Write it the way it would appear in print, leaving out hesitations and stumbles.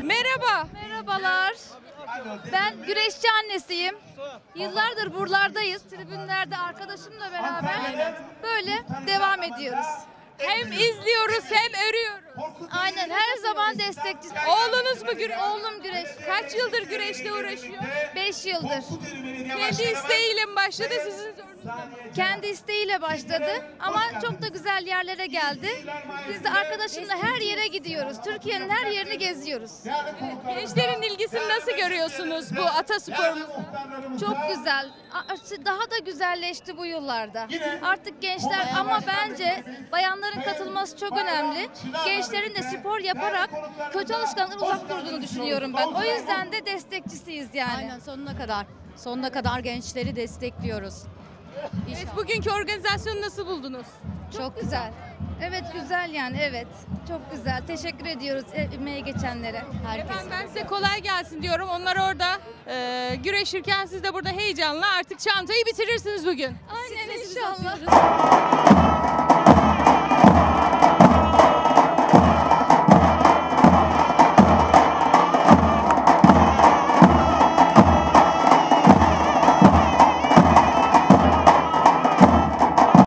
Merhaba. Merhabalar. Ben güreşçi annesiyim. Yıllardır buralardayız. Tribünlerde arkadaşımla beraber böyle devam ediyoruz. Hem izliyoruz hem örüyoruz. Aynen, her zaman destekçi. Oğlunuz mu güreş? Oğlum güreş. Kaç yıldır güreşle uğraşıyor? 5 yıldır. Kendi isteğiyle mi başladı sizin zorunuzla mı? Kendi isteğiyle başladı ama çok da güzel yerlere geldi. Biz de arkadaşımla her yere gidiyoruz. Türkiye'nin her yerini geziyoruz. Gençlerin ilgisini nasıl görüyorsunuz bu atasporumuza? Çok güzel. Daha da güzelleşti bu yıllarda. Artık gençler, ama bence bayanların katılması çok önemli. Gençlerin de spor yaparak kötü alışkanlıktan uzak durduğunu düşünüyorum ben. O yüzden de destekçisiyiz yani. Aynen, sonuna kadar. Sonuna kadar gençleri destekliyoruz. Evet, bugünkü organizasyonu nasıl buldunuz? Çok güzel. Evet, güzel yani, evet. Çok güzel. Teşekkür ediyoruz emeği geçenlere. Efendim, ben size kolay gelsin diyorum. Onlar orada güreşirken siz de burada heyecanla artık çantayı bitirirsiniz bugün. Aynen, inşallah.